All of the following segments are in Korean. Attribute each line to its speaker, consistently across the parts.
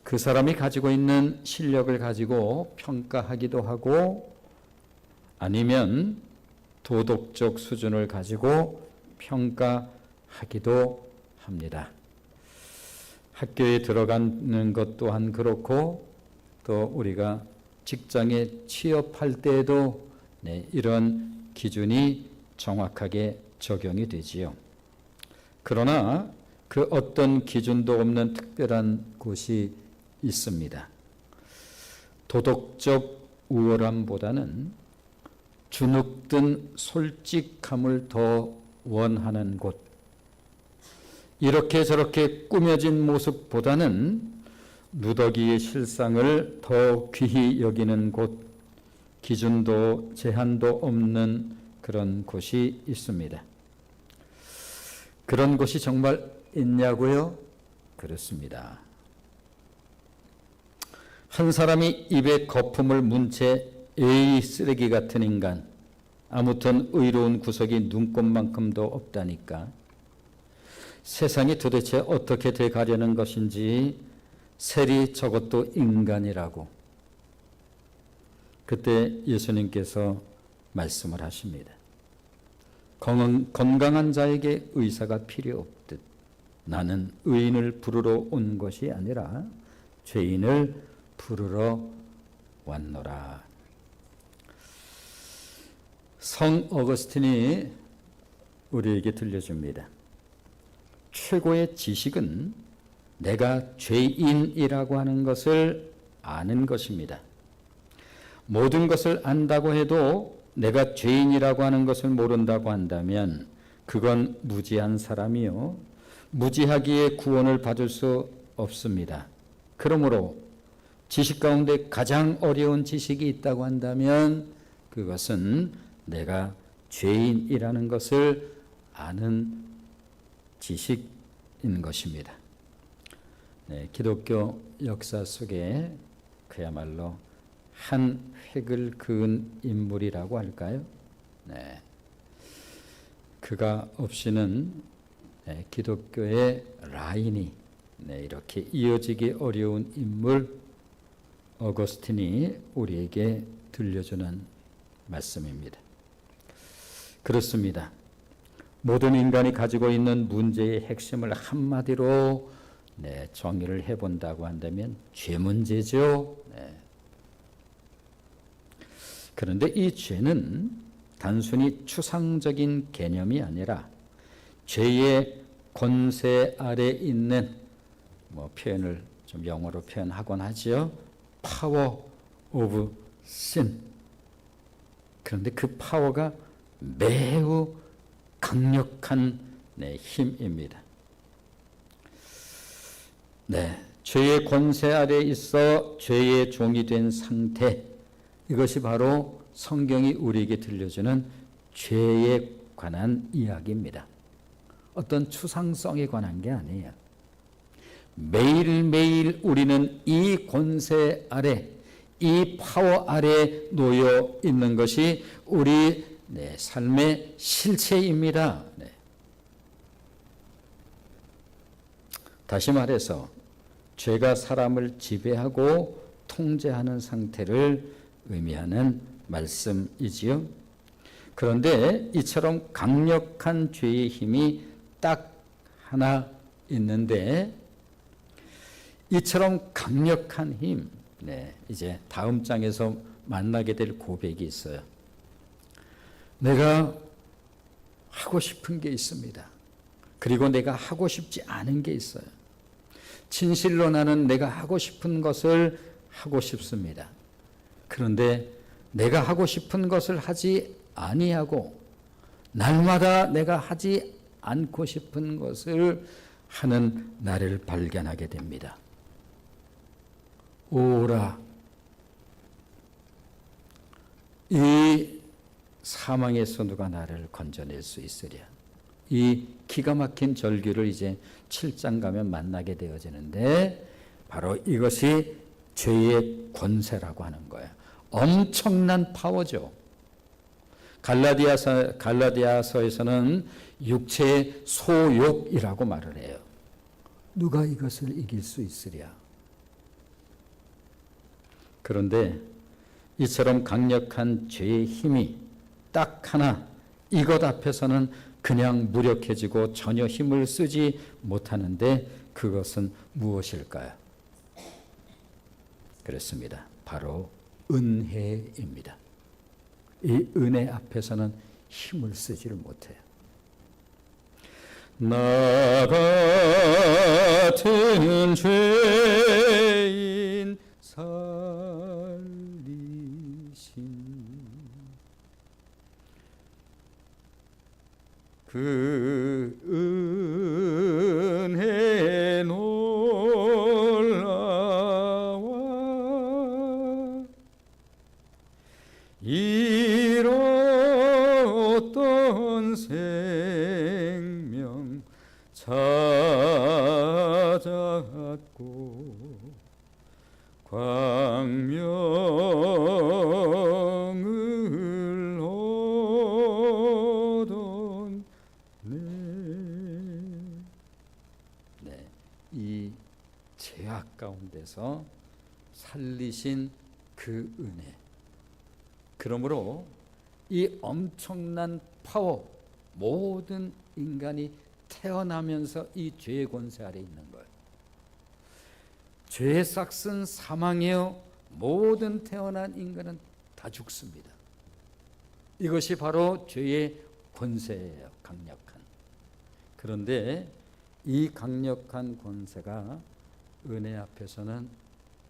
Speaker 1: 그 사람이 가지고 있는 실력을 가지고 평가하기도 하고 아니면 도덕적 수준을 가지고 평가하기도 합니다. 학교에 들어가는 것 또한 그렇고 또 우리가 직장에 취업할 때에도 이런 기준이 정확하게 적용이 되지요. 그러나 그 어떤 기준도 없는 특별한 곳이 있습니다. 도덕적 우월함보다는 주눅든 솔직함을 더 원하는 곳, 이렇게 저렇게 꾸며진 모습보다는 누더기의 실상을 더 귀히 여기는 곳, 기준도 제한도 없는 그런 곳이 있습니다. 그런 곳이 정말 있냐고요? 그렇습니다. 한 사람이 입에 거품을 문 채 에이 쓰레기 같은 인간, 아무튼 의로운 구석이 눈곱만큼도 없다니까. 세상이 도대체 어떻게 돼 가려는 것인지 세리 저것도 인간이라고. 그때 예수님께서 말씀을 하십니다. 건강한 자에게 의사가 필요 없듯 나는 의인을 부르러 온 것이 아니라 죄인을 부르러 왔노라. 성 어거스틴이 우리에게 들려줍니다. 최고의 지식은 내가 죄인이라고 하는 것을 아는 것입니다. 모든 것을 안다고 해도 내가 죄인이라고 하는 것을 모른다고 한다면 그건 무지한 사람이요, 무지하기에 구원을 받을 수 없습니다. 그러므로 지식 가운데 가장 어려운 지식이 있다고 한다면 그것은 내가 죄인이라는 것을 아는 지식인 것입니다. 기독교 역사 속에 그야말로 한 획을 그은 인물이라고 할까요? 그가 없이는 기독교의 라인이 이렇게 이어지기 어려운 인물 어거스틴이 우리에게 들려주는 말씀입니다. 그렇습니다. 모든 인간이 가지고 있는 문제의 핵심을 한마디로 정의를 해본다고 한다면 죄 문제죠. 그런데 이 죄는 단순히 추상적인 개념이 아니라 죄의 권세 아래 있는 표현을 좀 영어로 표현하곤 하지요. Power of sin. 그런데 그 파워가 매우 강력한 힘입니다. 죄의 권세 아래 있어 죄의 종이 된 상태, 이것이 바로 성경이 우리에게 들려주는 죄에 관한 이야기입니다. 어떤 추상성에 관한 게 아니에요. 매일매일 우리는 이 권세 아래, 이 파워 아래 놓여 있는 것이 우리 삶의 실체입니다. 다시 말해서 죄가 사람을 지배하고 통제하는 상태를 의미하는 말씀이지요. 그런데 이처럼 강력한 죄의 힘이 딱 하나 있는데, 이처럼 강력한 힘, 이제 다음 장에서 만나게 될 고백이 있어요. 내가 하고 싶은 게 있습니다. 그리고 내가 하고 싶지 않은 게 있어요. 진실로 나는 내가 하고 싶은 것을 하고 싶습니다. 그런데 내가 하고 싶은 것을 하지 아니하고 날마다 내가 하지 않고 싶은 것을 하는 나를 발견하게 됩니다. 오라, 이 사망에서 누가 나를 건져낼 수 있으랴. 이 기가 막힌 절규를 이제 7장 가면 만나게 되어지는데, 바로 이것이 죄의 권세라고 하는 거예요. 엄청난 파워죠. 갈라디아서에서는 육체의 소욕이라고 말을 해요. 누가 이것을 이길 수 있으랴? 그런데 이처럼 강력한 죄의 힘이 딱 하나, 이것 앞에서는 그냥 무력해지고 전혀 힘을 쓰지 못하는데 그것은 무엇일까요? 그렇습니다. 바로 은혜입니다. 이 은혜 앞에서는 힘을 쓰지를 못해요. 나 같은 죄인 살리신 그 은혜 놀라와 잃었던 생명 찾았고 광명을 얻었네. 네, 이 죄악 가운데서 살리신 그 은혜. 그러므로 이 엄청난 파워, 모든 인간이 태어나면서 이 죄의 권세 아래 있는 거예요. 죄의 싹은 사망이요, 모든 태어난 인간은 다 죽습니다. 이것이 바로 죄의 권세예요. 강력한. 그런데 이 강력한 권세가 은혜 앞에서는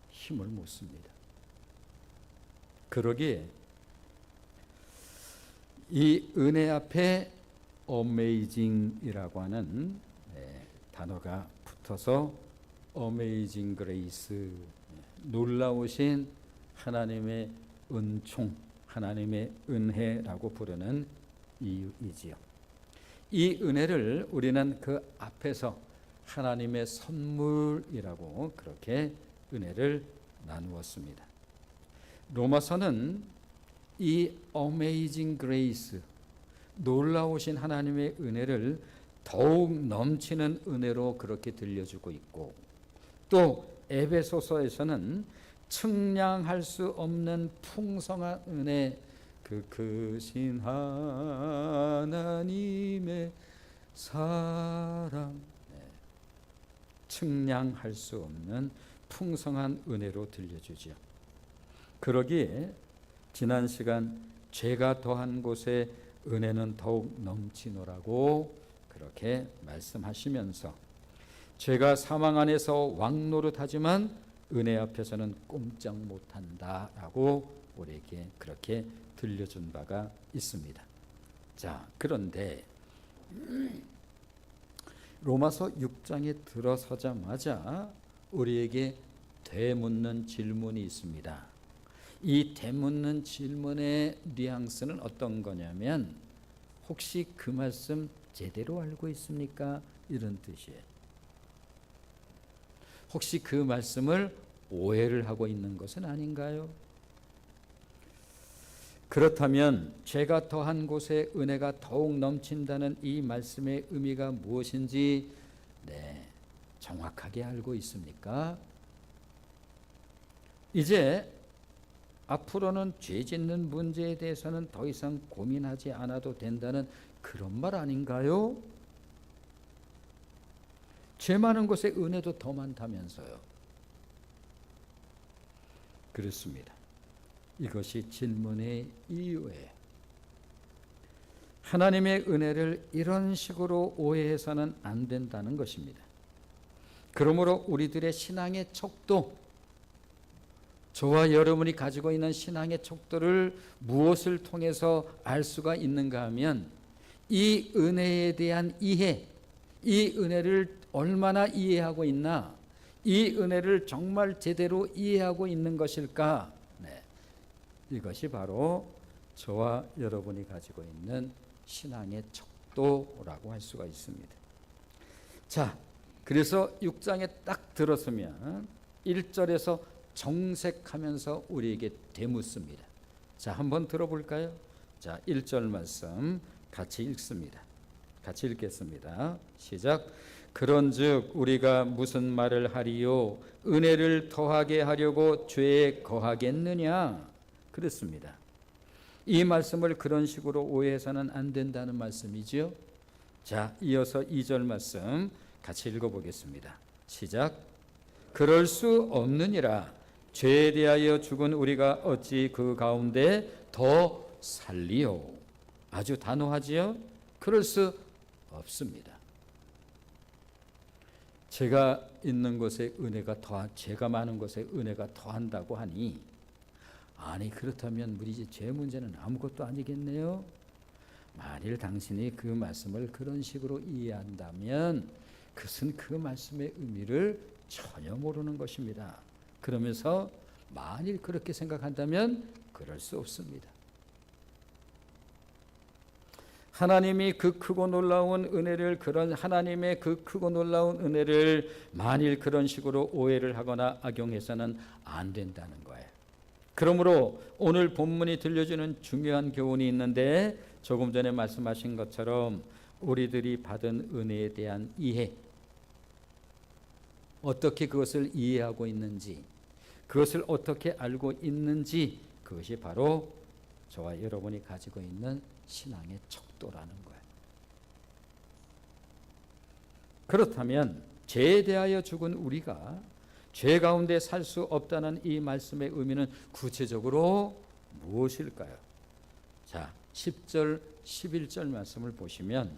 Speaker 1: 힘을 못 씁니다. 그러기에 이 은혜 앞에 amazing이라고 하는 단어가 붙어서 amazing grace, 놀라우신 하나님의 은총, 하나님의 은혜라고 부르는 이유이지요. 이 은혜를 우리는 그 앞에서 하나님의 선물이라고 그렇게 은혜를 나누었습니다. 로마서는 이 amazing grace, 놀라우신 하나님의 은혜를 더욱 넘치는 은혜로 그렇게 들려주고 있고, 또 에베소서에서는 측량할 수 없는 풍성한 은혜, 그 크신 하나님의 사랑, 측량할 수 없는 풍성한 은혜로 들려주죠. 그러기에 지난 시간 죄가 더한 곳에 은혜는 더욱 넘치노라고 그렇게 말씀하시면서 죄가 사망 안에서 왕노릇하지만 은혜 앞에서는 꼼짝 못한다라고 우리에게 그렇게 들려준 바가 있습니다. 자, 그런데 로마서 6장에 들어서자마자 우리에게 되묻는 질문이 있습니다. 이 되묻는 질문의 뉘앙스는 어떤 거냐면, 혹시 그 말씀 제대로 알고 있습니까? 이런 뜻이에요. 혹시 그 말씀을 오해를 하고 있는 것은 아닌가요? 그렇다면 죄가 더한 곳에 은혜가 더욱 넘친다는 이 말씀의 의미가 무엇인지 정확하게 알고 있습니까? 이제 앞으로는 죄 짓는 문제에 대해서는 더 이상 고민하지 않아도 된다는 그런 말 아닌가요? 죄 많은 곳에 은혜도 더 많다면서요. 그렇습니다. 이것이 질문의 이유예요. 하나님의 은혜를 이런 식으로 오해해서는 안 된다는 것입니다. 그러므로 우리들의 신앙의 척도, 저와 여러분이 가지고 있는 신앙의 척도를 무엇을 통해서 알 수가 있는가 하면, 이 은혜에 대한 이해, 이 은혜를 얼마나 이해하고 있나, 이 은혜를 정말 제대로 이해하고 있는 것일까, 이것이 바로 저와 여러분이 가지고 있는 신앙의 척도라고 할 수가 있습니다. 자, 그래서 6장에 딱 들었으면 1절에서 정색하면서 우리에게 되묻습니다. 자, 한번 들어볼까요? 자, 1절 말씀 같이 읽습니다. 같이 읽겠습니다. 시작. 그런즉 우리가 무슨 말을 하리요? 은혜를 더하게 하려고 죄에 거하겠느냐? 그렇습니다. 이 말씀을 그런 식으로 오해해서는 안 된다는 말씀이지요. 자, 이어서 2절 말씀 같이 읽어보겠습니다. 시작. 그럴 수 없느니라. 죄에 대하여 죽은 우리가 어찌 그 가운데 더 살리요? 아주 단호하지요? 그럴 수 없습니다. 제가 있는 곳에 은혜가 죄가 많은 곳에 은혜가 더한다고 하니, 아니 그렇다면 우리 죄 문제는 아무것도 아니겠네요. 만일 당신이 그 말씀을 그런 식으로 이해한다면 그것은 그 말씀의 의미를 전혀 모르는 것입니다. 그러면서 만일 그렇게 생각한다면 그럴 수 없습니다. 하나님이 그 크고 놀라운 은혜를, 그런 하나님의 그 크고 놀라운 은혜를 만일 그런 식으로 오해를 하거나 악용해서는 안 된다는 거예요. 그러므로 오늘 본문이 들려주는 중요한 교훈이 있는데, 조금 전에 말씀하신 것처럼 우리들이 받은 은혜에 대한 이해, 어떻게 그것을 이해하고 있는지, 그것을 어떻게 알고 있는지, 그것이 바로 저와 여러분이 가지고 있는 신앙의 척도라는 거예요. 그렇다면 죄에 대하여 죽은 우리가 죄 가운데 살 수 없다는 이 말씀의 의미는 구체적으로 무엇일까요? 자, 10절, 11절 말씀을 보시면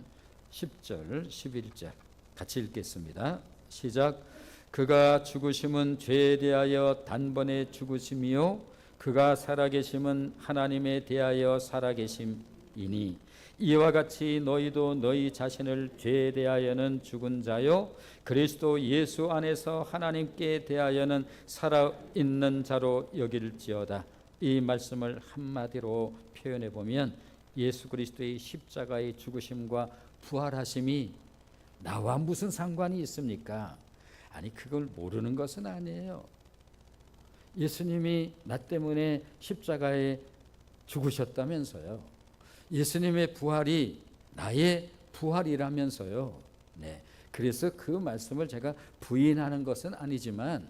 Speaker 1: 10절, 11절 같이 읽겠습니다. 시작. 그가 죽으심은 죄에 대하여 단번에 죽으심이요 그가 살아계심은 하나님에 대하여 살아계심이니 이와 같이 너희도 너희 자신을 죄에 대하여는 죽은 자요 그리스도 예수 안에서 하나님께 대하여는 살아있는 자로 여길지어다. 이 말씀을 한마디로 표현해 보면 예수 그리스도의 십자가의 죽으심과 부활하심이 나와 무슨 상관이 있습니까? 아니 그걸 모르는 것은 아니에요. 예수님이 나 때문에 십자가에 죽으셨다면서요. 예수님의 부활이 나의 부활이라면서요. 네. 그래서 그 말씀을 제가 부인하는 것은 아니지만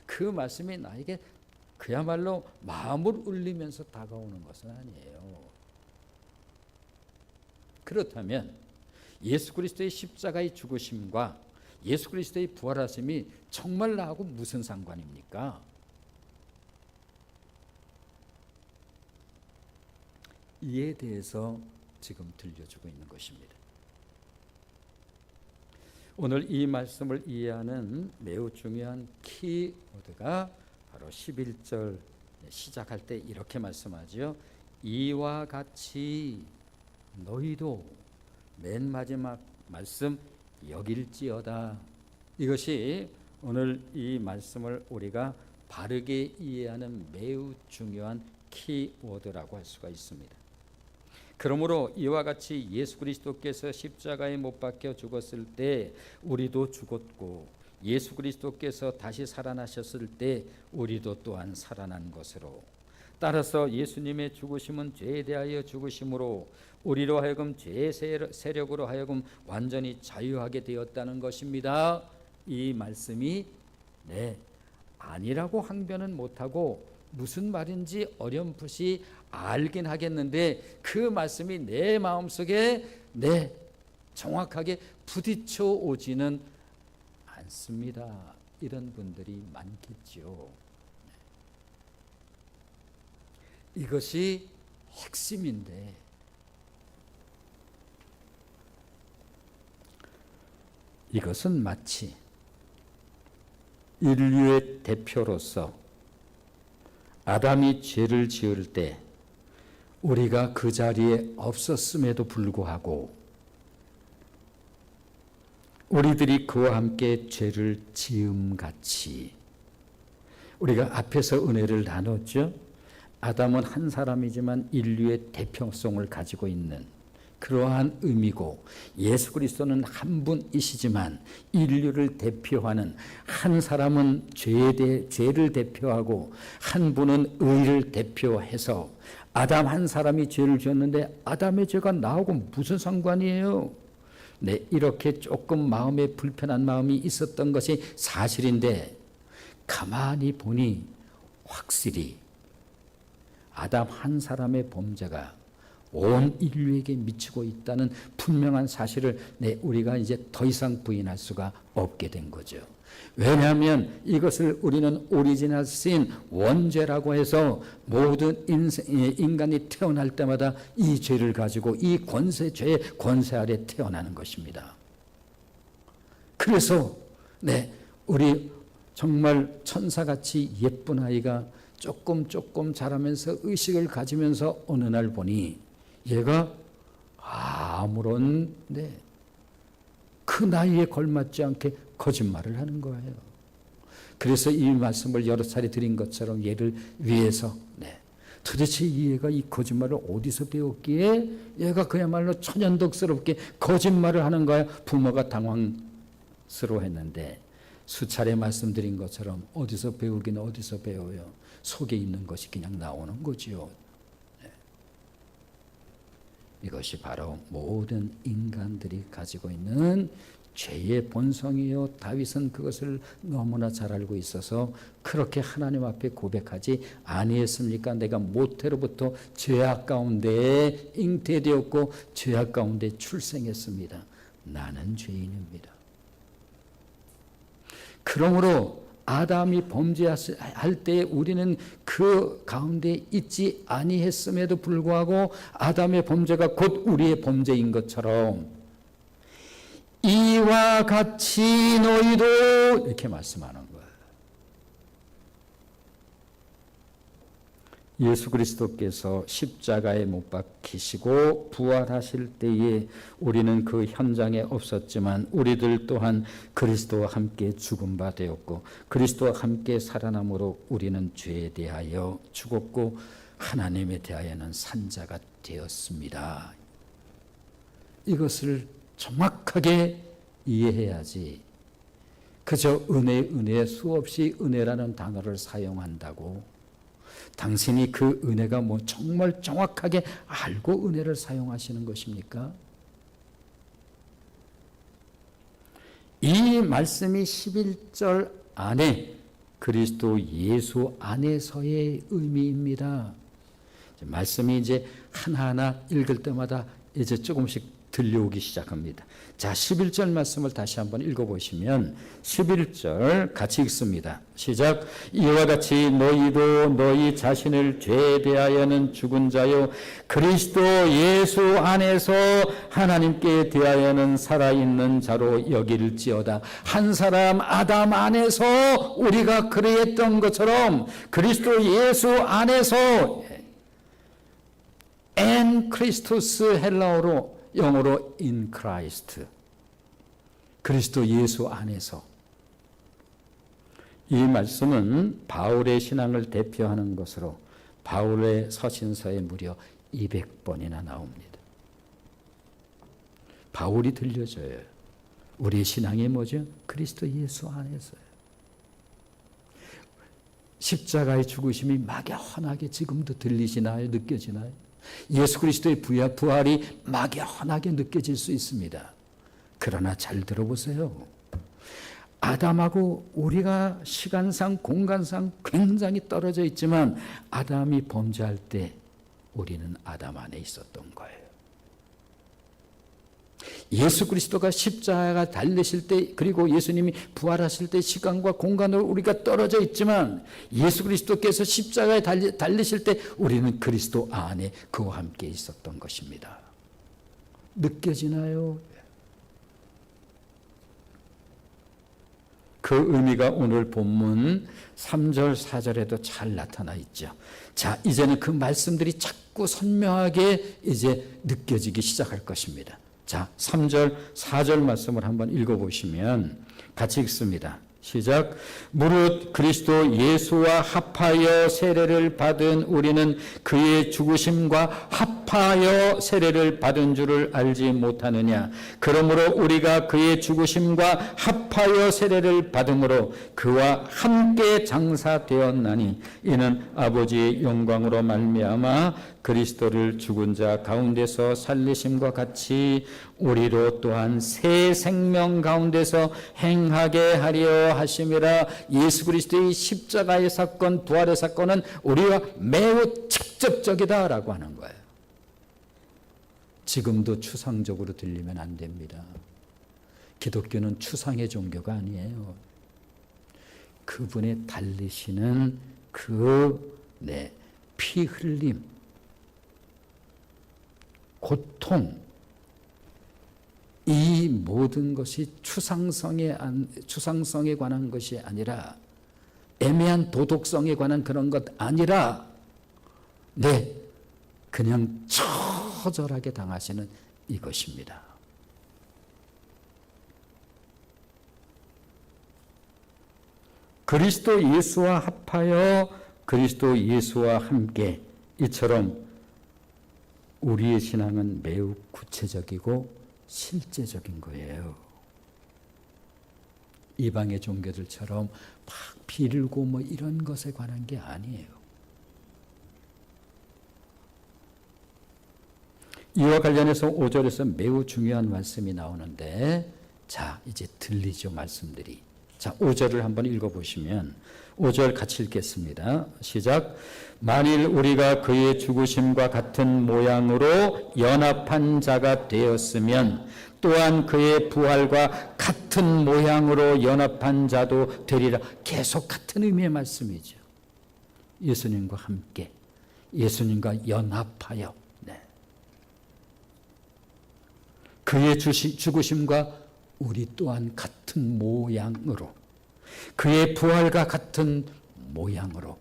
Speaker 1: 그 말씀이 나에게 그야말로 마음을 울리면서 다가오는 것은 아니에요. 그렇다면 예수 그리스도의 십자가의 죽으심과 예수 그리스도의 부활하심이 정말 나하고 무슨 상관입니까? 이에 대해서 지금 들려주고 있는 것입니다. 오늘 이 말씀을 이해하는 매우 중요한 키워드가 바로 11절 시작할 때 이렇게 말씀하죠. 이와 같이 너희도, 맨 마지막 말씀 여길지어다. 이것이 오늘 이 말씀을 우리가 바르게 이해하는 매우 중요한 키워드라고 할 수가 있습니다. 그러므로 이와 같이 예수 그리스도께서 십자가에 못 박혀 죽었을 때 우리도 죽었고 예수 그리스도께서 다시 살아나셨을 때 우리도 또한 살아난 것으로, 따라서 예수님의 죽으심은 죄에 대하여 죽으심으로 우리로 하여금 죄의 세력으로 하여금 완전히 자유하게 되었다는 것입니다. 이 말씀이 아니라고 항변은 못하고 무슨 말인지 어렴풋이 알긴 하겠는데 그 말씀이 내 마음속에 정확하게 부딪혀 오지는 않습니다. 이런 분들이 많겠죠. 이것이 핵심인데 이것은 마치 인류의 대표로서 아담이 죄를 지을 때 우리가 그 자리에 없었음에도 불구하고 우리들이 그와 함께 죄를 지음같이, 우리가 앞에서 은혜를 나눴죠. 아담은 한 사람이지만 인류의 대표성을 가지고 있는 그러한 의미고, 예수 그리스도는 한 분이시지만 인류를 대표하는, 한 사람은 죄를 대표하고 한 분은 의를 대표해서 아담 한 사람이 죄를 지었는데 아담의 죄가 나하고 무슨 상관이에요? 네, 이렇게 조금 마음에 불편한 마음이 있었던 것이 사실인데 가만히 보니 확실히 아담 한 사람의 범죄가 온 인류에게 미치고 있다는 분명한 사실을 우리가 이제 더 이상 부인할 수가 없게 된 거죠. 왜냐하면 이것을 우리는 오리지널 신, 원죄라고 해서 모든 인간이 태어날 때마다 이 죄를 가지고 이 죄의 권세 아래 태어나는 것입니다. 그래서 우리 정말 천사같이 예쁜 아이가 조금 자라면서 의식을 가지면서 어느 날 보니 얘가 아무런 그 나이에 걸맞지 않게 거짓말을 하는 거예요. 그래서 이 말씀을 여러 차례 드린 것처럼 얘를 위해서 도대체 이 얘가 이 거짓말을 어디서 배웠기에 얘가 그야말로 천연덕스럽게 거짓말을 하는 거야. 부모가 당황스러워했는데 수차례 말씀드린 것처럼 어디서 배우긴 어디서 배워요. 속에 있는 것이 그냥 나오는 거지요. 이것이 바로 모든 인간들이 가지고 있는 죄의 본성이요. 다윗은 그것을 너무나 잘 알고 있어서 그렇게 하나님 앞에 고백하지 아니했습니까? 내가 모태로부터 죄악 가운데 잉태되었고 죄악 가운데 출생했습니다. 나는 죄인입니다. 그러므로 아담이 범죄할 때 우리는 그 가운데 있지 아니했음에도 불구하고 아담의 범죄가 곧 우리의 범죄인 것처럼 이와 같이 너희도 이렇게 말씀하는 거예요. 예수 그리스도께서 십자가에 못 박히시고 부활하실 때에 우리는 그 현장에 없었지만 우리들 또한 그리스도와 함께 죽은 바 되었고 그리스도와 함께 살아남으로 우리는 죄에 대하여 죽었고 하나님에 대하여는 산 자가 되었습니다. 이것을 정확하게 이해해야지 그저 은혜 수없이 은혜라는 단어를 사용한다고 당신이 그 은혜가 정말 정확하게 알고 은혜를 사용하시는 것입니까? 이 말씀이 11절 안에 그리스도 예수 안에서의 의미입니다. 말씀이 이제 하나하나 읽을 때마다 이제 조금씩 들려오기 시작합니다. 자, 11절 말씀을 다시 한번 읽어보시면 11절 같이 읽습니다. 시작. 이와 같이 너희도 너희 자신을 죄에 대하여는 죽은 자요 그리스도 예수 안에서 하나님께 대하여는 살아있는 자로 여길지어다. 한 사람 아담 안에서 우리가 그랬던 것처럼 그리스도 예수 안에서 엔 크리스토스 헬라어로 영어로 in Christ 그리스도 예수 안에서 이 말씀은 바울의 신앙을 대표하는 것으로 바울의 서신서에 무려 200번이나 나옵니다. 바울이 들려줘요. 우리의 신앙이 뭐죠? 그리스도 예수 안에서요. 십자가의 죽으심이 막연하게 지금도 들리시나요? 느껴지나요? 예수 그리스도의 부활이 막연하게 느껴질 수 있습니다. 그러나 잘 들어보세요. 아담하고 우리가 시간상 공간상 굉장히 떨어져 있지만 아담이 범죄할 때 우리는 아담 안에 있었던 거예요. 예수 그리스도가 십자가 달리실 때 그리고 예수님이 부활하실 때 시간과 공간으로 우리가 떨어져 있지만 예수 그리스도께서 십자가에 달리실 때 우리는 그리스도 안에 그와 함께 있었던 것입니다. 느껴지나요? 그 의미가 오늘 본문 3절 4절에도 잘 나타나 있죠. 자, 이제는 그 말씀들이 자꾸 선명하게 이제 느껴지기 시작할 것입니다. 자, 3절, 4절 말씀을 한번 읽어보시면 같이 읽습니다. 시작. 무릇 그리스도 예수와 합하여 세례를 받은 우리는 그의 죽으심과 합하여 합하여 세례를 받은 줄을 알지 못하느냐. 그러므로 우리가 그의 죽으심과 합하여 세례를 받음으로 그와 함께 장사되었나니 이는 아버지의 영광으로 말미암아 그리스도를 죽은 자 가운데서 살리심과 같이 우리로 또한 새 생명 가운데서 행하게 하려 하심이라. 예수 그리스도의 십자가의 사건, 부활의 사건은 우리와 매우 직접적이다라고 하는 거예요. 지금도 추상적으로 들리면 안 됩니다. 기독교는 추상의 종교가 아니에요. 그분의 달리시는 피 흘림, 고통, 이 모든 것이 추상성에 관한 것이 아니라, 애매한 도덕성에 관한 그런 것 아니라, 그냥 처절하게 당하시는 이것입니다. 그리스도 예수와 합하여 그리스도 예수와 함께, 이처럼 우리의 신앙은 매우 구체적이고 실제적인 거예요. 이방의 종교들처럼 막 빌고 뭐 이런 것에 관한 게 아니에요. 이와 관련해서 5절에서 매우 중요한 말씀이 나오는데, 자, 이제 들리죠, 말씀들이. 자, 5절을 한번 읽어보시면, 5절 같이 읽겠습니다. 시작. 만일 우리가 그의 죽으심과 같은 모양으로 연합한 자가 되었으면 또한 그의 부활과 같은 모양으로 연합한 자도 되리라. 계속 같은 의미의 말씀이죠. 예수님과 함께, 예수님과 연합하여, 그의 죽으심과 우리 또한 같은 모양으로, 그의 부활과 같은 모양으로,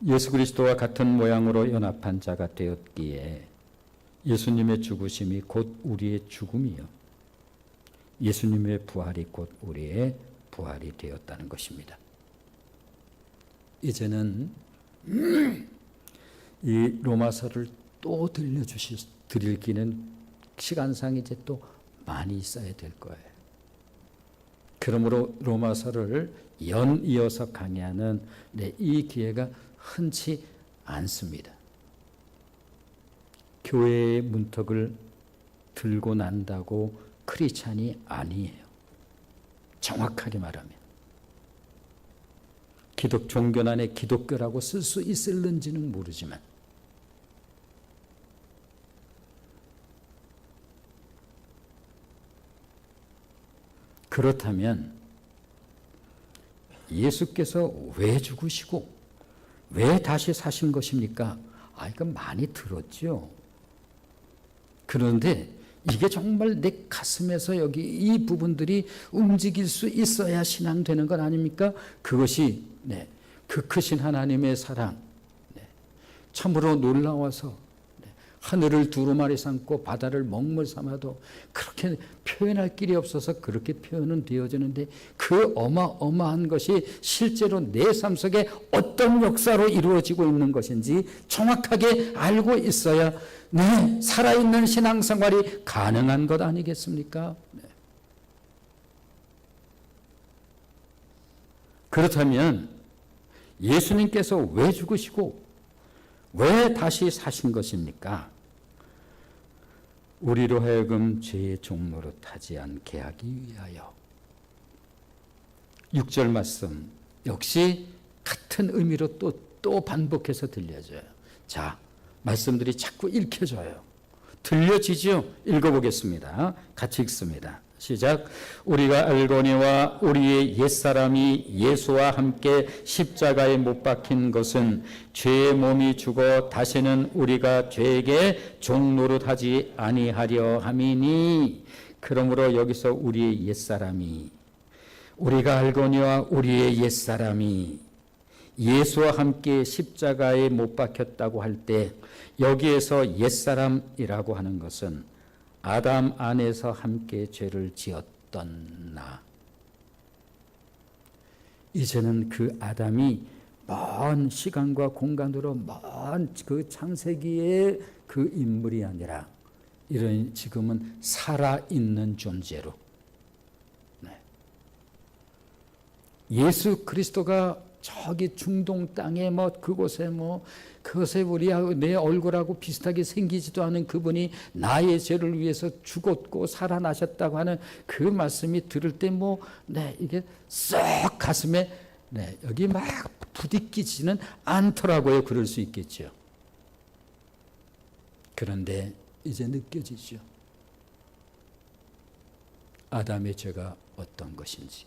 Speaker 1: 예수 그리스도와 같은 모양으로 연합한 자가 되었기에 예수님의 죽으심이 곧 우리의 죽음이요, 예수님의 부활이 곧 우리의 부활이 되었다는 것입니다. 이제는 이 로마서를 또 드리기는 시간상 이제 또 많이 있어야 될 거예요. 그러므로 로마서를 연이어서 강의하는 이 기회가 흔치 않습니다. 교회의 문턱을 들고 난다고 크리스찬이 아니에요. 정확하게 말하면. 종교 안에 기독교라고 쓸 수 있을는지는 모르지만, 그렇다면 예수께서 왜 죽으시고 왜 다시 사신 것입니까? 이건 많이 들었죠. 그런데 이게 정말 내 가슴에서 여기 이 부분들이 움직일 수 있어야 신앙 되는 것 아닙니까? 그것이 그 크신 하나님의 사랑, 참으로 놀라워서 하늘을 두루마리 삼고 바다를 먹물 삼아도 그렇게 표현할 길이 없어서 그렇게 표현은 되어지는데, 그 어마어마한 것이 실제로 내 삶 속에 어떤 역사로 이루어지고 있는 것인지 정확하게 알고 있어야 살아있는 신앙생활이 가능한 것 아니겠습니까? 그렇다면 예수님께서 왜 죽으시고 왜 다시 사신 것입니까? 우리로 하여금 죄의 종로로 타지 않게 하기 위하여. 6절 말씀 역시 같은 의미로 또 반복해서 들려져요. 자, 말씀들이 자꾸 읽혀져요. 들려지죠? 읽어보겠습니다. 같이 읽습니다. 시작. 우리가 알거니와 우리의 옛사람이 예수와 함께 십자가에 못 박힌 것은 죄의 몸이 죽어 다시는 우리가 죄에게 종노릇하지 아니하려 함이니. 그러므로 여기서 우리의 옛사람이, 우리가 알거니와 우리의 옛사람이 예수와 함께 십자가에 못 박혔다고 할 때 여기에서 옛사람이라고 하는 것은 아담 안에서 함께 죄를 지었던 나, 이제는 그 아담이 먼 시간과 공간으로 먼 그 창세기의 그 인물이 아니라 이런 지금은 살아있는 존재로 예수 그리스도가 저기 중동 땅에 뭐 그곳에 뭐 그것에 우리하고 내 얼굴하고 비슷하게 생기지도 않은 그분이 나의 죄를 위해서 죽었고 살아나셨다고 하는 그 말씀이 들을 때 뭐 이게 쏙 가슴에 여기 막 부딪히지는 않더라고요. 그럴 수 있겠죠. 그런데 이제 느껴지죠. 아담의 죄가 어떤 것인지,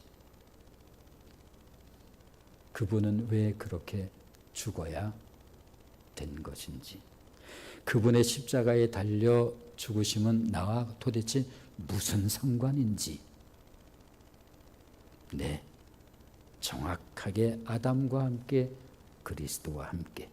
Speaker 1: 그분은 왜 그렇게 죽어야 된 것인지, 그분의 십자가에 달려 죽으심은 나와 도대체 무슨 상관인지, 정확하게 아담과 함께 그리스도와 함께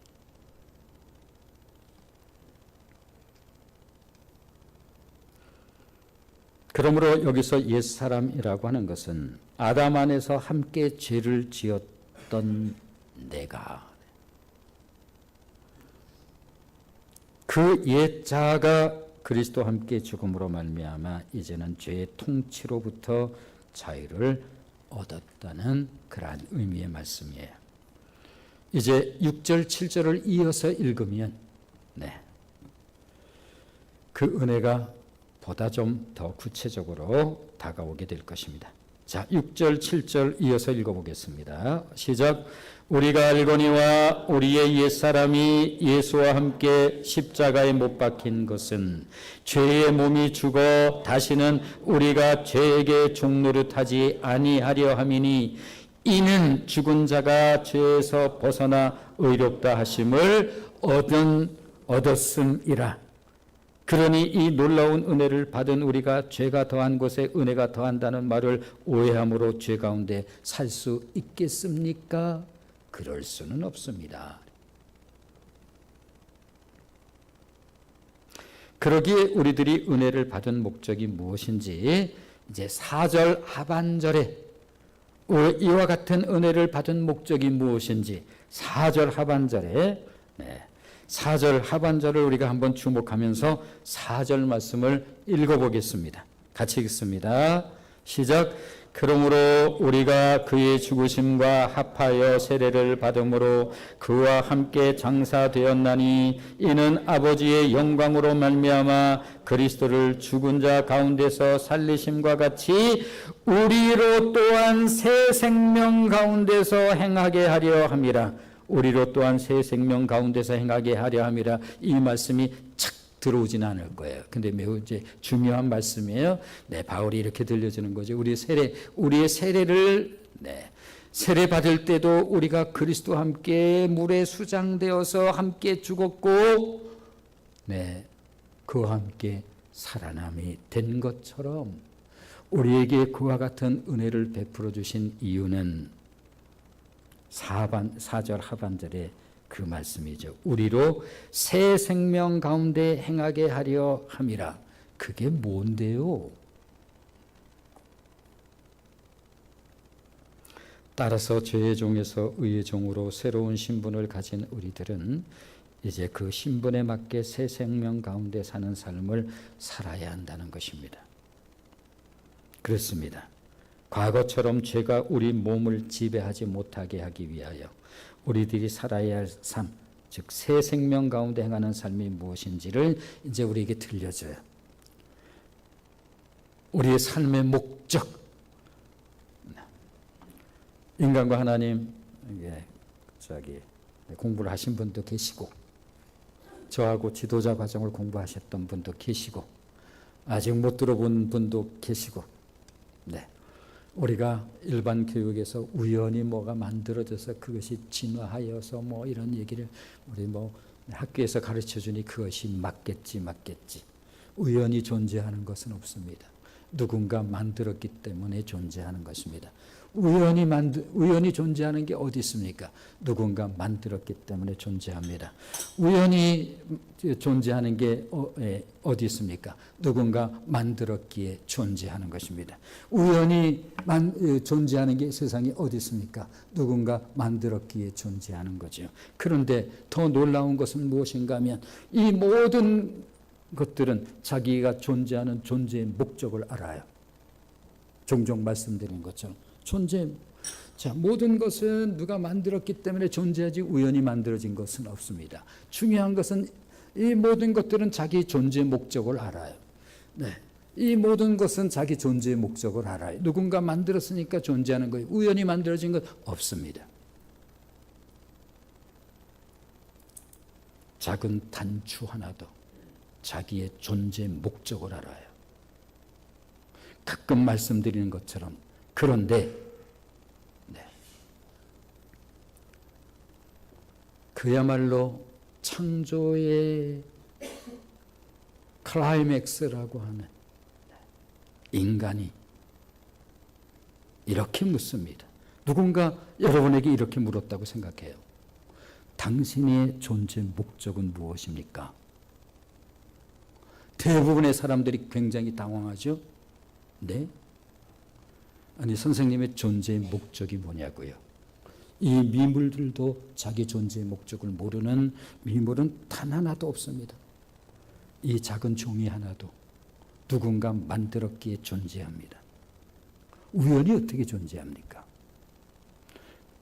Speaker 1: 그러므로 여기서 옛사람이라고 하는 것은 아담 안에서 함께 죄를 지었던 내가, 그 옛자가 그리스도와 함께 죽음으로 말미암아 이제는 죄의 통치로부터 자유를 얻었다는 그러한 의미의 말씀이에요. 이제 6절 7절을 이어서 읽으면 그 은혜가 보다 좀 더 구체적으로 다가오게 될 것입니다. 자, 6절 7절 이어서 읽어보겠습니다. 시작. 우리가 알거니와 우리의 옛사람이 예수와 함께 십자가에 못 박힌 것은 죄의 몸이 죽어 다시는 우리가 죄에게 종노릇하지 아니하려 함이니, 이는 죽은 자가 죄에서 벗어나 의롭다 하심을 얻었음이라. 그러니 이 놀라운 은혜를 받은 우리가 죄가 더한 곳에 은혜가 더한다는 말을 오해함으로 죄 가운데 살 수 있겠습니까? 그럴 수는 없습니다. 그러기에 우리들이 은혜를 받은 목적이 무엇인지 이제 4절 하반절에 이와 같은 은혜를 받은 목적이 무엇인지 4절 하반절에 4절 하반절을 우리가 한번 주목하면서 4절 말씀을 읽어보겠습니다. 같이 읽습니다. 시작. 그러므로 우리가 그의 죽으심과 합하여 세례를 받음으로 그와 함께 장사되었나니, 이는 아버지의 영광으로 말미암아 그리스도를 죽은 자 가운데서 살리심과 같이 우리로 또한 새 생명 가운데서 행하게 하려 함이라. 우리로 또한 새 생명 가운데서 행하게 하려 함이라. 이 말씀이 착 들어오진 않을 거예요. 근데 매우 이제 중요한 말씀이에요. 바울이 이렇게 들려주는 거죠. 우리의 세례를 세례 받을 때도 우리가 그리스도와 함께 물에 수장되어서 함께 죽었고, 그와 함께 살아남이 된 것처럼 우리에게 그와 같은 은혜를 베풀어 주신 이유는 4절 하반절에 그 말씀이죠. 우리로 새 생명 가운데 행하게 하려 함이라. 그게 뭔데요? 따라서 죄의 종에서 의의 종으로 새로운 신분을 가진 우리들은 이제 그 신분에 맞게 새 생명 가운데 사는 삶을 살아야 한다는 것입니다. 그렇습니다. 과거처럼 죄가 우리 몸을 지배하지 못하게 하기 위하여 우리들이 살아야 할 삶, 즉 새 생명 가운데 행하는 삶이 무엇인지를 이제 우리에게 들려줘요. 우리의 삶의 목적, 인간과 하나님, 공부를 하신 분도 계시고, 저하고 지도자 과정을 공부하셨던 분도 계시고, 아직 못 들어본 분도 계시고, 우리가 일반 교육에서 우연히 뭐가 만들어져서 그것이 진화하여서 뭐 이런 얘기를 우리 학교에서 가르쳐 주니 그것이 맞겠지. 우연히 존재하는 것은 없습니다. 누군가 만들었기 때문에 존재하는 것입니다. 우연히 존재하는 게 어디 있습니까? 누군가 만들었기 때문에 존재합니다. 우연히 존재하는 게 어디 있습니까? 누군가 만들었기에 존재하는 것입니다. 우연히 존재하는 게 세상에 어디 있습니까? 누군가 만들었기에 존재하는 거죠. 그런데 더 놀라운 것은 무엇인가 하면 이 모든 것들은 자기가 존재하는 존재의 목적을 알아요. 종종 말씀드린 것처럼 모든 것은 누가 만들었기 때문에 존재하지 우연히 만들어진 것은 없습니다. 중요한 것은 이 모든 것들은 자기 존재의 목적을 알아요. 네. 이 모든 것은 자기 존재의 목적을 알아요. 누군가 만들었으니까 존재하는 거예요. 우연히 만들어진 것 없습니다. 작은 단추 하나도 자기의 존재의 목적을 알아요. 가끔 말씀드리는 것처럼 그런데 그야말로 창조의 클라이맥스라고 하는 인간이 이렇게 묻습니다. 누군가 여러분에게 이렇게 물었다고 생각해요. 당신의 존재 목적은 무엇입니까? 대부분의 사람들이 굉장히 당황하죠. 네? 아니 선생님의 존재의 목적이 뭐냐고요. 이 미물들도 자기 존재의 목적을 모르는 미물은 단 하나도 없습니다. 이 작은 종이 하나도 누군가 만들었기에 존재합니다. 우연히 어떻게 존재합니까?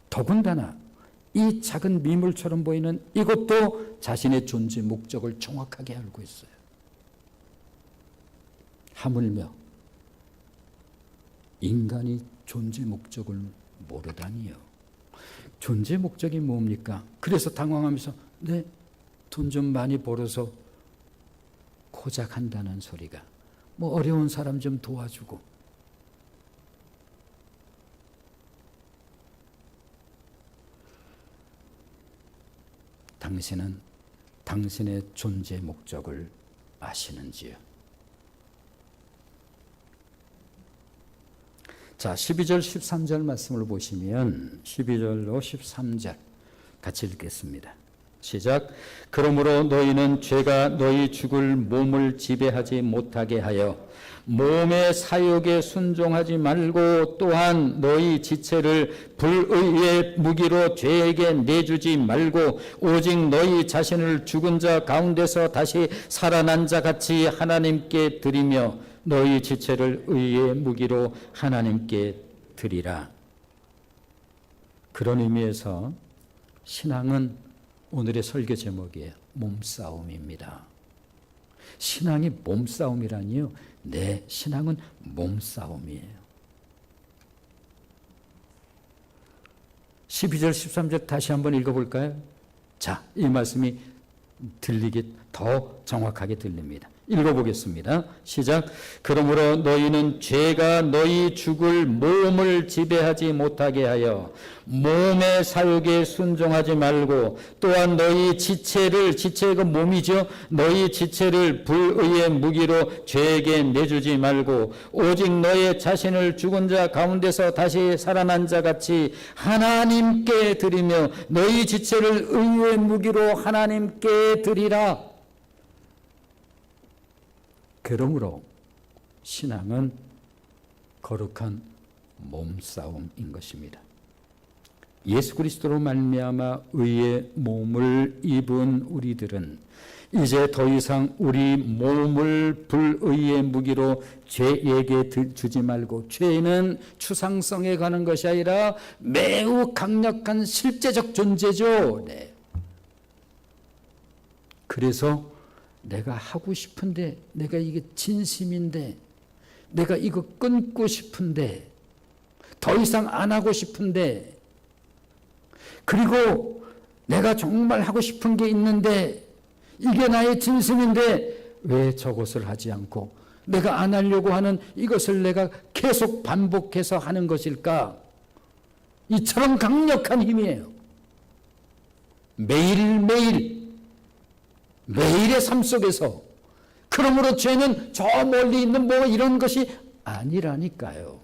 Speaker 1: 더군다나 이 작은 미물처럼 보이는 이것도 자신의 존재 목적을 정확하게 알고 있어요. 하물며 인간이 존재 목적을 모르다니요. 존재 목적이 뭡니까? 그래서 당황하면서 돈 좀 많이 벌어서 고작 한다는 소리가 어려운 사람 좀 도와주고 당신은 당신의 존재 목적을 아시는지요? 자, 12절 13절 말씀을 보시면 12절로 13절 같이 읽겠습니다. 시작. 그러므로 너희는 죄가 너희 죽을 몸을 지배하지 못하게 하여 몸의 사욕에 순종하지 말고 또한 너희 지체를 불의의 무기로 죄에게 내주지 말고 오직 너희 자신을 죽은 자 가운데서 다시 살아난 자 같이 하나님께 드리며 너희 지체를 의의 무기로 하나님께 드리라. 그런 의미에서 신앙은 오늘의 설교 제목이에요. 몸싸움입니다. 신앙이 몸싸움이라니요? 네, 신앙은 몸싸움이에요. 12절 13절 다시 한번 읽어볼까요? 자, 이 말씀이 들리기 더 정확하게 들립니다. 읽어보겠습니다. 시작. 그러므로 너희는 죄가 너희 죽을 몸을 지배하지 못하게 하여 몸의 사욕에 순종하지 말고 또한 너희 지체가 몸이죠. 너희 지체를 불의의 무기로 죄에게 내주지 말고 오직 너의 자신을 죽은 자 가운데서 다시 살아난 자 같이 하나님께 드리며 너희 지체를 의의 무기로 하나님께 드리라. 그러므로 신앙은 거룩한 몸싸움인 것입니다. 예수 그리스도로 말미암아 의의 몸을 입은 우리들은 이제 더 이상 우리 몸을 불의의 무기로 죄에게 주지 말고, 죄는 추상성에 가는 것이 아니라 매우 강력한 실제적 존재죠. 네. 그래서 내가 하고 싶은데, 내가 이게 진심인데, 내가 이거 끊고 싶은데, 더 이상 안 하고 싶은데, 그리고 내가 정말 하고 싶은 게 있는데, 이게 나의 진심인데, 왜 저것을 하지 않고 내가 안 하려고 하는 이것을 내가 계속 반복해서 하는 것일까? 이처럼 강력한 힘이에요. 매일매일 매일의 삶 속에서. 그러므로 죄는 저 멀리 있는 뭐 이런 것이 아니라니까요.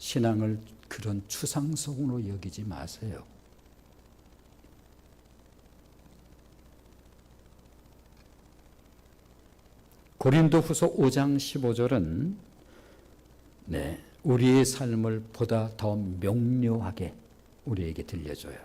Speaker 1: 신앙을 그런 추상성으로 여기지 마세요. 고린도후서 5장 15절은 우리의 삶을 보다 더 명료하게 우리에게 들려줘요.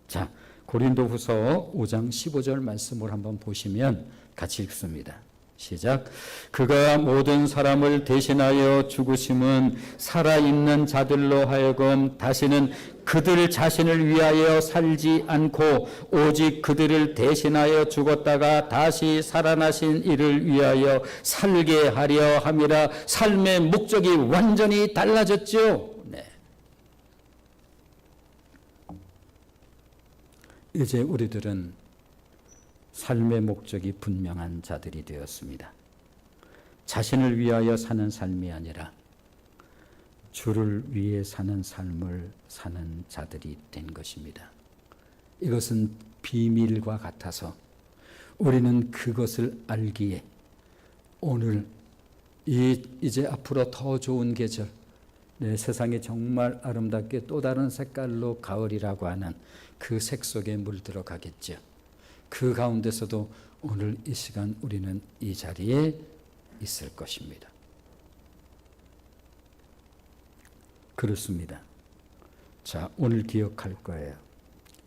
Speaker 1: 자, 고린도후서 5장 15절 말씀을 한번 보시면 같이 읽습니다. 시작. 그가 모든 사람을 대신하여 죽으심은 살아있는 자들로 하여금 다시는 그들 자신을 위하여 살지 않고 오직 그들을 대신하여 죽었다가 다시 살아나신 이를 위하여 살게 하려 함이라. 삶의 목적이 완전히 달라졌죠. 이제 우리들은 삶의 목적이 분명한 자들이 되었습니다. 자신을 위하여 사는 삶이 아니라 주를 위해 사는 삶을 사는 자들이 된 것입니다. 이것은 비밀과 같아서 우리는 그것을 알기에 오늘 이제 앞으로 더 좋은 계절, 세상이 정말 아름답게 또 다른 색깔로 가을이라고 하는 그 색 속에 물들어 가겠죠. 그 가운데서도 오늘 이 시간 우리는 이 자리에 있을 것입니다. 그렇습니다. 자, 오늘 기억할 거예요.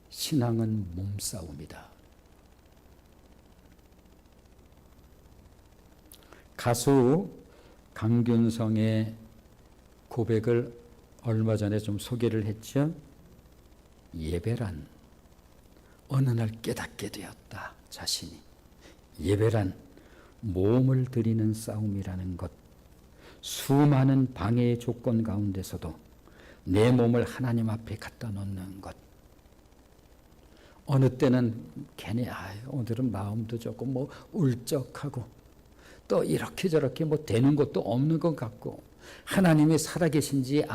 Speaker 1: 신앙은 몸싸움이다. 가수 강균성의 고백을 얼마 전에 좀 소개를 했죠. 예배란 어느 날 깨닫게 되었다. 자신이. 예배란 몸을 들이는 싸움이라는 것. 수많은 방해의 조건 가운데서도 내 몸을 하나님 앞에 갖다 놓는 것. 어느 때는 괜히 오늘은 마음도 조금 울적하고 또 이렇게 저렇게 되는 것도 없는 것 같고 하나님이 살아계시지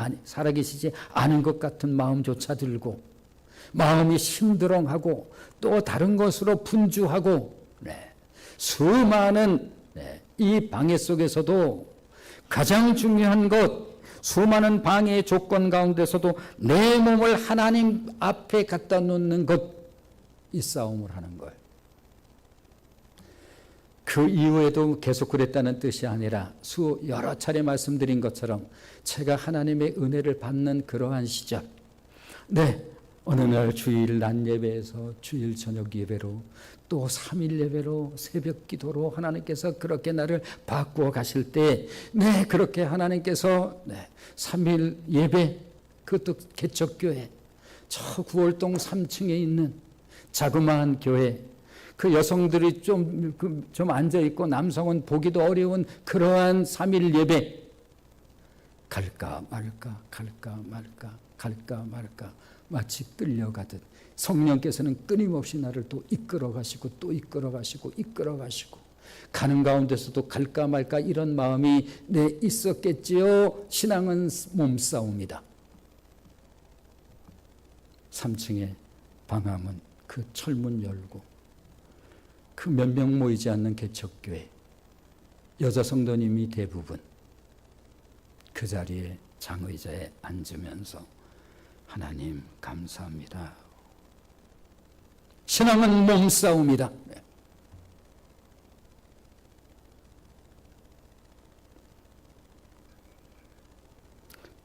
Speaker 1: 않은 것 같은 마음조차 들고 마음이 심드렁하고 또 다른 것으로 분주하고 수많은 이 방해 속에서도 가장 중요한 것, 수많은 방해의 조건 가운데서도 내 몸을 하나님 앞에 갖다 놓는 것, 이 싸움을 하는 거예요. 그 이후에도 계속 그랬다는 뜻이 아니라 여러 차례 말씀드린 것처럼 제가 하나님의 은혜를 받는 그러한 시절, 어느 날 주일 낮 예배에서 주일 저녁 예배로 또 3일 예배로 새벽 기도로 하나님께서 그렇게 나를 바꾸어 가실 때 그렇게 하나님께서 3일 예배, 그것도 개척교회, 저 9월동 3층에 있는 자그마한 교회, 그 여성들이 좀 앉아있고 남성은 보기도 어려운 그러한 3일 예배, 갈까 말까 갈까 말까 갈까 말까 마치 끌려가듯 성령께서는 끊임없이 나를 또 이끌어 가시고 또 이끌어 가시고 이끌어 가시고 가는 가운데서도 갈까 말까 이런 마음이 있었겠지요. 신앙은 몸싸움이다. 3층에 방화문, 그 철문 열고 그 몇 명 모이지 않는 개척교회, 여자 성도님이 대부분 그 자리에 장의자에 앉으면서 하나님 감사합니다. 신앙은 몸싸움이다.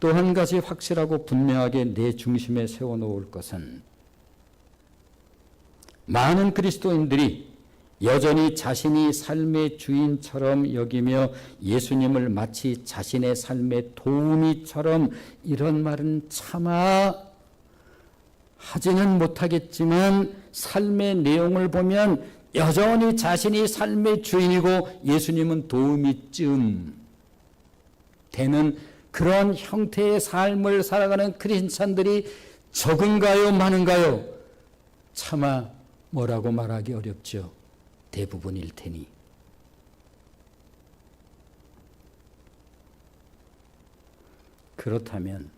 Speaker 1: 또 한 가지 확실하고 분명하게 내 중심에 세워놓을 것은 많은 그리스도인들이 여전히 자신이 삶의 주인처럼 여기며 예수님을 마치 자신의 삶의 도우미처럼, 이런 말은 차마 하지는 못하겠지만 삶의 내용을 보면 여전히 자신이 삶의 주인이고 예수님은 도우미쯤 되는 그런 형태의 삶을 살아가는 크리스찬들이 적은가요, 많은가요? 차마 뭐라고 말하기 어렵죠. 대부분일 테니. 그렇다면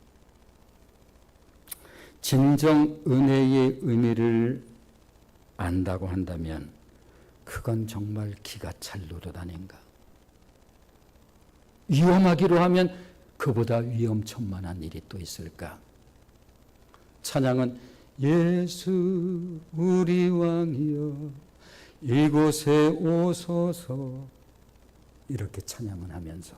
Speaker 1: 진정 은혜의 의미를 안다고 한다면 그건 정말 기가 찰 노릇 아닌가. 위험하기로 하면 그보다 위험천만한 일이 또 있을까? 찬양은 예수 우리 왕이여 이곳에 오소서 이렇게 찬양을 하면서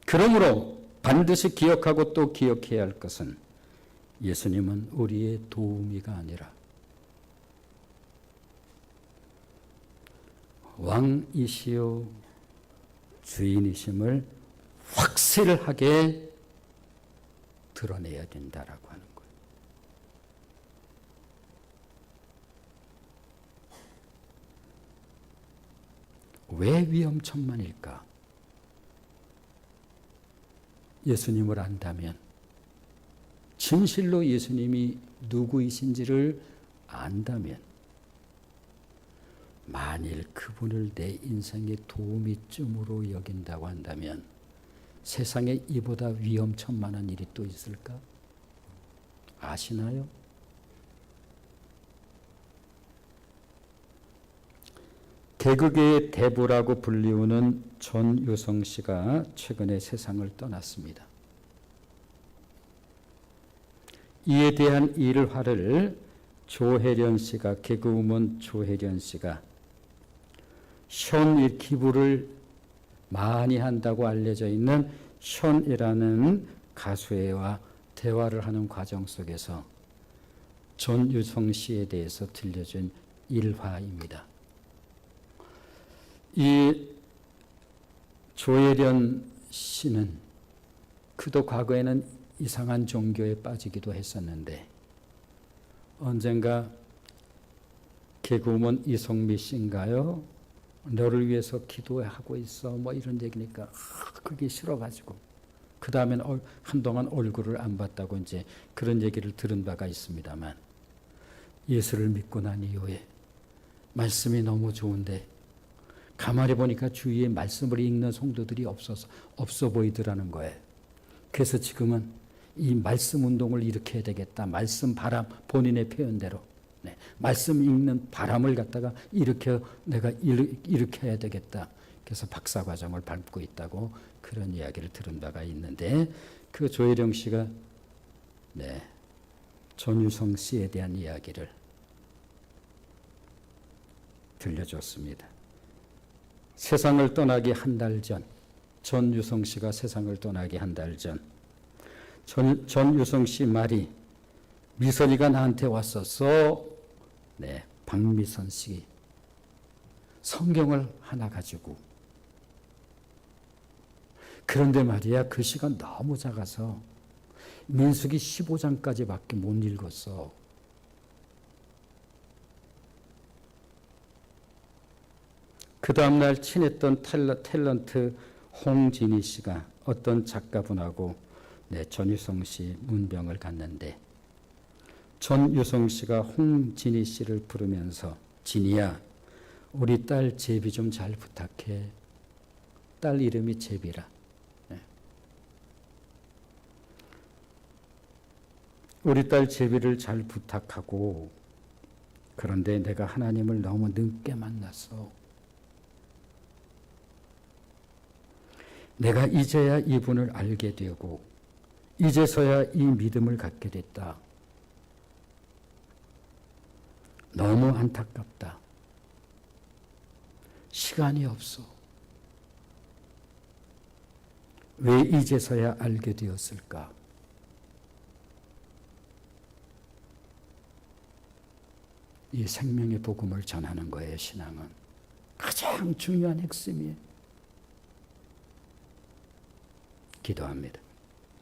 Speaker 1: 그러므로 반드시 기억하고 또 기억해야 할 것은 예수님은 우리의 도우미가 아니라 왕이시요 주인이심을 확실하게 드러내야 된다라고 하는 거예요. 왜 위험천만일까? 예수님을 안다면, 진실로 예수님이 누구이신지를 안다면, 만일 그분을 내 인생의 도우미쯤으로 여긴다고 한다면 세상에 이보다 위험천만한 일이 또 있을까? 아시나요? 개그계의 대부라고 불리우는 전유성 씨가 최근에 세상을 떠났습니다. 이에 대한 일화를 조혜련 씨가, 개그우먼 조혜련 씨가 션의 기부를 많이 한다고 알려져 있는 션이라는 가수와 대화를 하는 과정 속에서 전유성 씨에 대해서 들려준 일화입니다. 이 조혜련 씨는 그도 과거에는 이상한 종교에 빠지기도 했었는데 언젠가 개그우먼 이성미 씨인가요? 너를 위해서 기도하고 있어 뭐 이런 얘기니까 그게 싫어가지고 그 다음엔 한동안 얼굴을 안 봤다고 이제 그런 얘기를 들은 바가 있습니다만 예수를 믿고 난 이후에 말씀이 너무 좋은데 가만히 보니까 주위에 말씀을 읽는 성도들이 없어 보이더라는 거예요. 그래서 지금은 이 말씀 운동을 일으켜야 되겠다. 말씀 바람, 본인의 표현대로. 네, 말씀 읽는 바람을 갖다가 내가 일으켜야 되겠다. 그래서 박사과정을 밟고 있다고 그런 이야기를 들은 바가 있는데 그 조혜령 씨가 전유성 씨에 대한 이야기를 들려줬습니다. 세상을 떠나기 한 달 전, 전유성 씨가 세상을 떠나기 한 달 전, 전유성 씨 말이 미선이가 나한테 왔었어. 박미선 씨 성경을 하나 가지고 그런데 말이야 그 시간 너무 작아서 민수기 15장까지밖에 못 읽었어. 그 다음날 친했던 탤런트 홍진희 씨가 어떤 작가분하고 전유성 씨 문병을 갔는데 전유성 씨가 홍진희 씨를 부르면서 진희야 우리 딸 제비 좀 잘 부탁해. 딸 이름이 제비라. 우리 딸 제비를 잘 부탁하고 그런데 내가 하나님을 너무 늦게 만났어. 내가 이제야 이분을 알게 되고 이제서야 이 믿음을 갖게 됐다. 너무 안타깝다. 시간이 없어. 왜 이제서야 알게 되었을까? 이 생명의 복음을 전하는 거예요. 신앙은 가장 중요한 핵심이에요. 기도합니다.